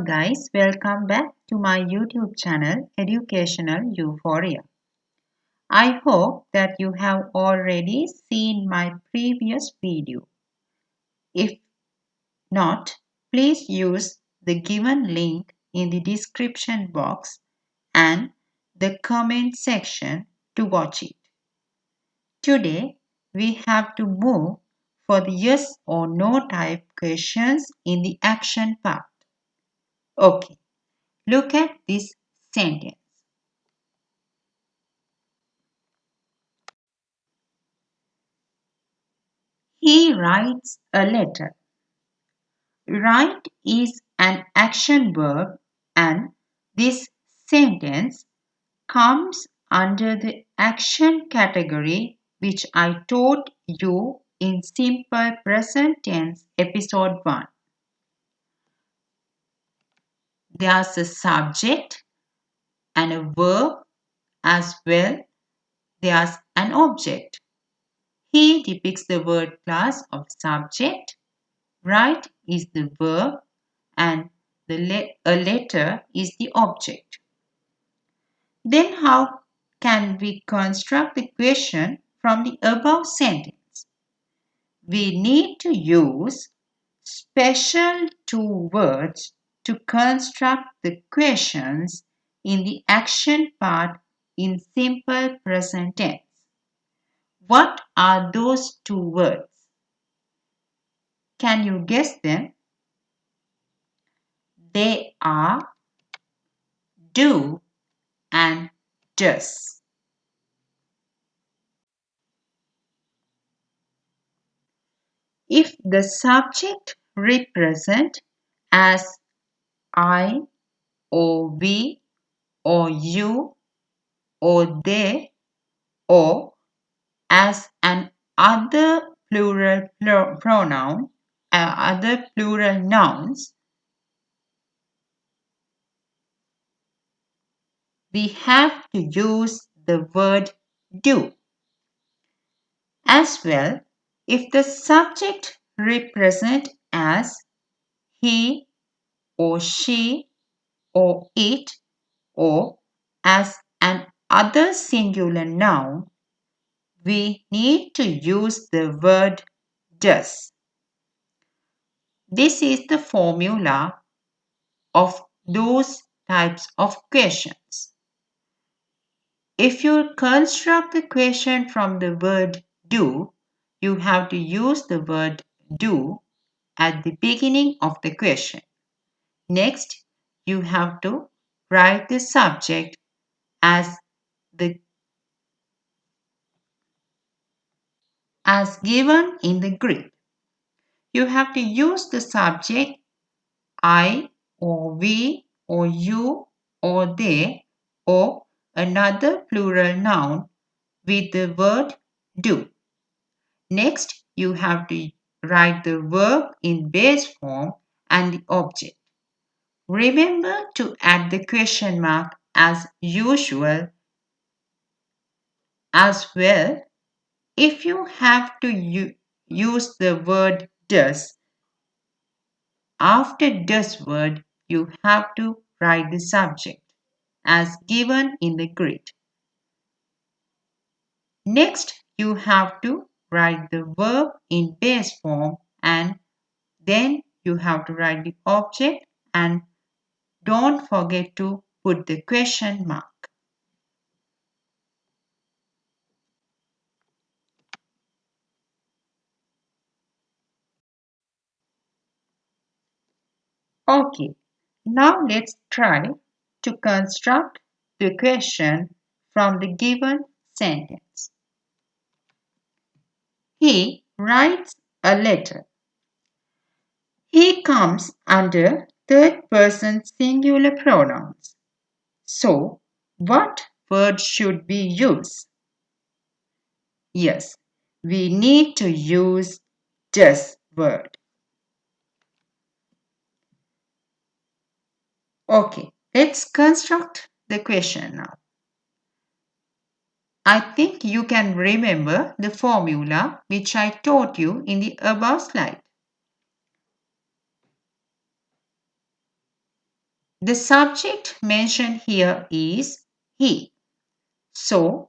guys, welcome back to my YouTube channel Educational Euphoria. I hope that you have already seen my previous video. If not, please use the given link in the description box and the comment section to watch it. Today, we have to move for the yes or no type questions in the action part. Okay, look at this sentence. He writes a letter. Write is an action verb, and this sentence comes under the action category which I taught you in simple present tense episode 1. There's a subject and a verb as well. There's an object. He depicts the word class of subject. Write is the verb and a letter is the object. Then how can we construct the question from the above sentence? We need to use special two words to construct the questions in the action part in simple present tense. What are those two words? Can you guess them? They are do and does. If the subject represent as I or we or you or they or as an other plural pronoun, other plural nouns, we have to use the word do. As well, if the subject represent as he or she or it or as an other singular noun, we need to use the word does. This is the formula of those types of questions. If you construct the question from the word do, you have to use the word do at the beginning of the question. Next, you have to write the subject as given in the grid. You have to use the subject I or we or you or they or another plural noun with the word do. Next, you have to write the verb in base form and the object. Remember to add the question mark as usual as well. If you have to use the word does, after does word, you have to write the subject as given in the grid. Next, you have to write the verb in base form and then you have to write the object and don't forget to put the question mark. Okay, now let's try to construct the question from the given sentence. He writes a letter. He comes under third person singular pronouns. So, what word should we use? Yes, we need to use does word. Okay, let's construct the question now. I think you can remember the formula which I taught you in the above slide. The subject mentioned here is he. So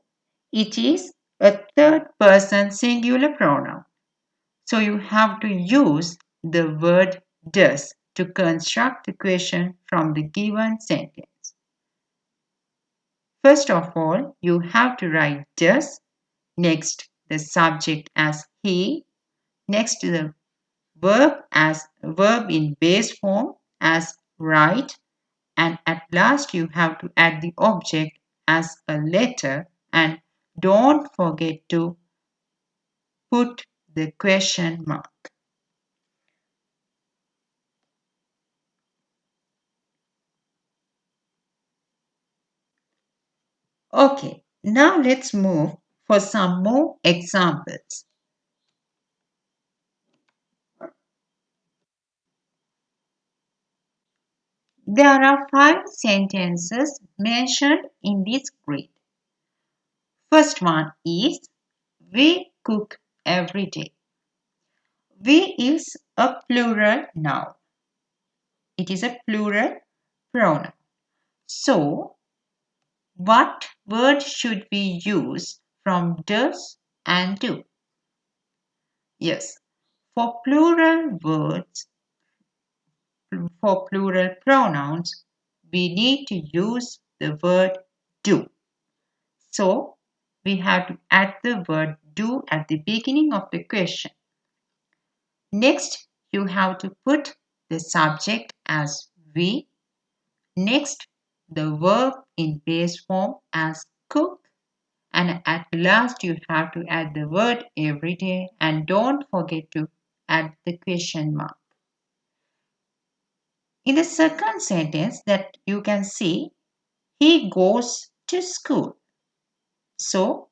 it is a third person singular pronoun. So you have to use the word does to construct the question from the given sentence. First of all, you have to write does, next the subject as he, next the verb in base form as write, and at last you have to add the object as a letter, and don't forget to put the question mark. Okay, now let's move for some more examples. There are 5 sentences mentioned in this grid. First one is we cook every day. We is a plural noun. It is a plural pronoun. So, what word should we use from does and do? Yes, for plural words, for plural pronouns, we need to use the word do. So, we have to add the word do at the beginning of the question. Next, you have to put the subject as we. Next, the verb in base form as cook. And at last, you have to add the word every day, and don't forget to add the question mark. In the second sentence that you can see, he goes to school. So,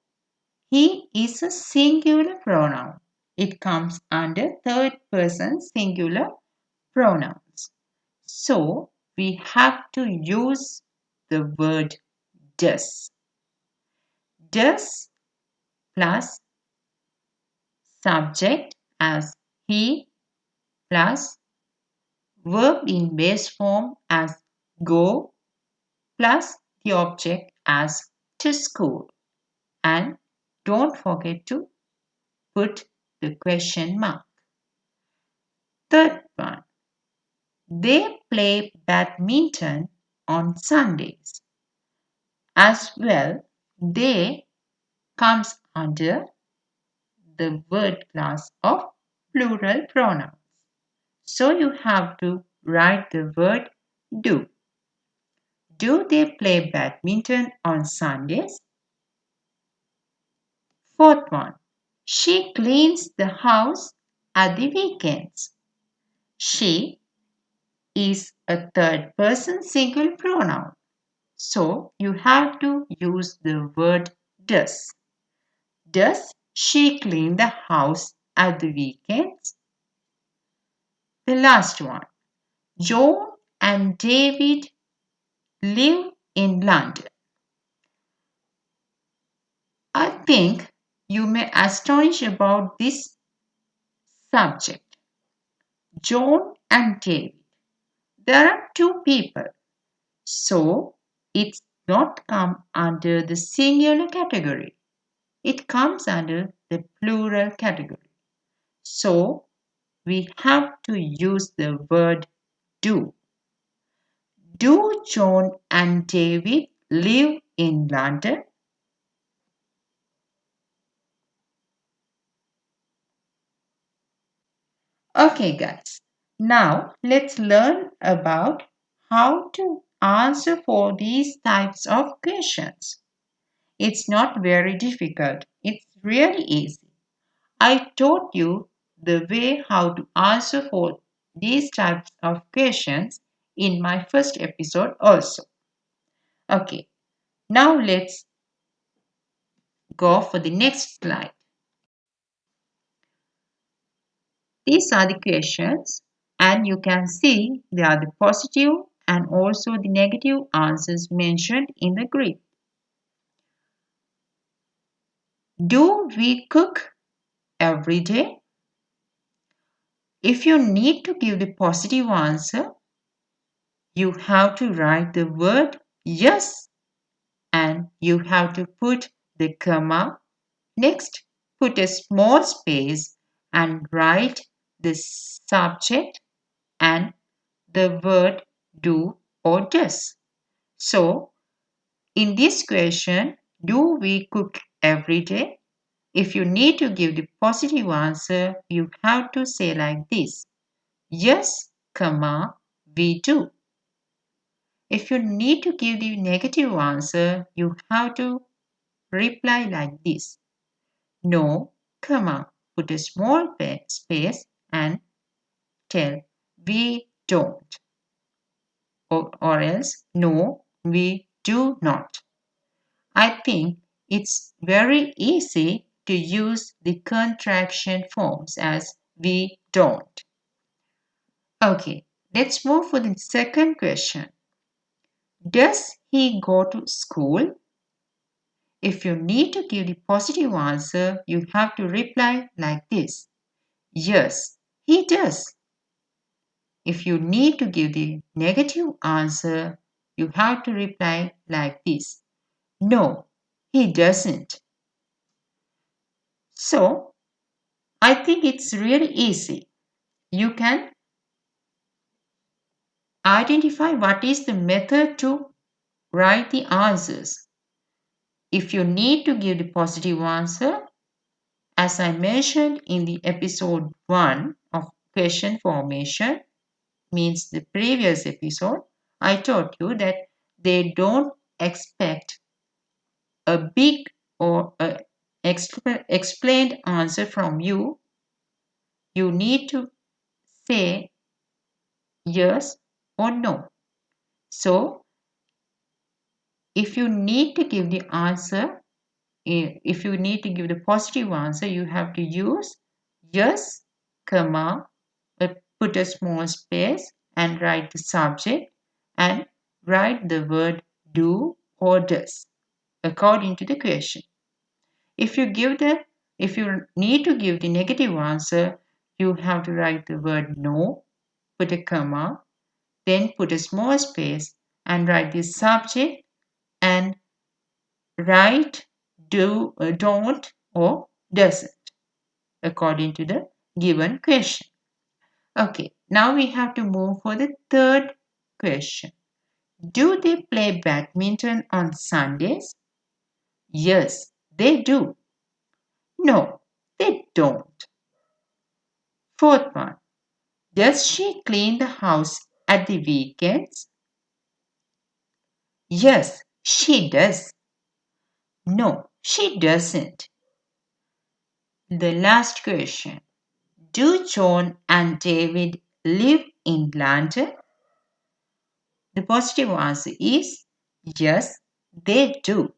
he is a singular pronoun. It comes under third person singular pronouns. So, we have to use the word does. Does plus subject as he plus verb in base form as go plus the object as to school. And don't forget to put the question mark. Third one, they play badminton on Sundays. As well, they comes under the word class of plural pronouns. So you have to write the word do. Do they play badminton on Sundays? Fourth one, she cleans the house at the weekends. She is a third person single pronoun. So you have to use the word does. Does she clean the house at the weekends? The last one. John and David live in London. I think you may astonish about this subject. John and David. There are 2 people. So it's not come under the singular category. It comes under the plural category. So we have to use the word do. Do John and David live in London? Okay, guys. Now let's learn about how to answer for these types of questions. It's not very difficult. It's really easy. I taught you the way how to answer for these types of questions in my first episode also. Okay, now let's go for the next slide. These are the questions, and you can see they are the positive and also the negative answers mentioned in the grid. Do we cook every day? If you need to give the positive answer, You have to write the word yes and you have to put the comma. Next, put a small space and write the subject and the word do or does. So, in this question, do we cook every day? If you need to give the positive answer, you have to say like this. Yes, comma, we do. If you need to give the negative answer, you have to reply like this. No, comma, put a small space and tell we don't. Or else, no, we do not. I think it's very easy to use the contraction forms as we don't. Okay, let's move for the second question. Does he go to school? If you need to give the positive answer, you have to reply like this. Yes, he does. If you need to give the negative answer, you have to reply like this. No, he doesn't. So, I think it's really easy. You can identify what is the method to write the answers. If you need to give the positive answer, as I mentioned in the episode 1 of question formation, means the previous episode, I told you that they don't expect a big or explained answer from you. You need to say yes or no. So, if you need to give the answer, if you need to give the positive answer, you have to use yes, comma, put a small space and write the subject and write the word do or does according to the question. If you give the if you need to give the negative answer, you have to write the word no, put a comma, then put a small space and write the subject and write don't or doesn't according to the given question. Okay, now we have to move for the third question. Do they play badminton on Sundays? Yes, they do. No, they don't. Fourth one. Does she clean the house at the weekends? Yes, she does. No, she doesn't. The last question. Do John and David live in London? The positive answer is yes, they do.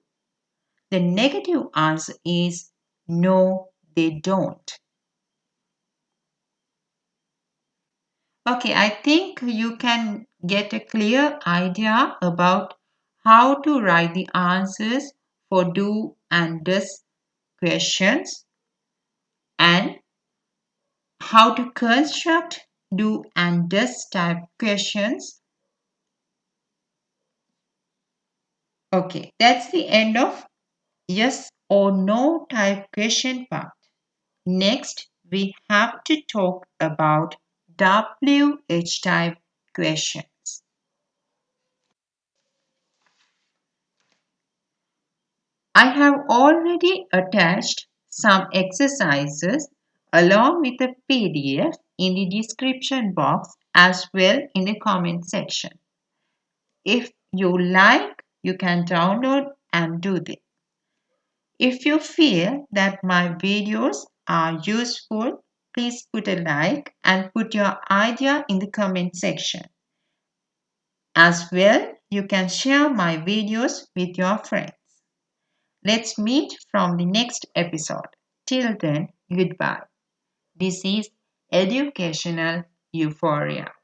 The negative answer is no, they don't. Okay, I think you can get a clear idea about how to write the answers for do and does questions and how to construct do and does type questions. Okay, that's the end of yes or no type question part. Next, we have to talk about WH type questions. I have already attached some exercises along with a PDF in the description box as well in the comment section. If you like, you can download and do this. If you feel that my videos are useful, please put a like and put your idea in the comment section. As well, you can share my videos with your friends. Let's meet from the next episode. Till then, goodbye. This is Educational Euphoria.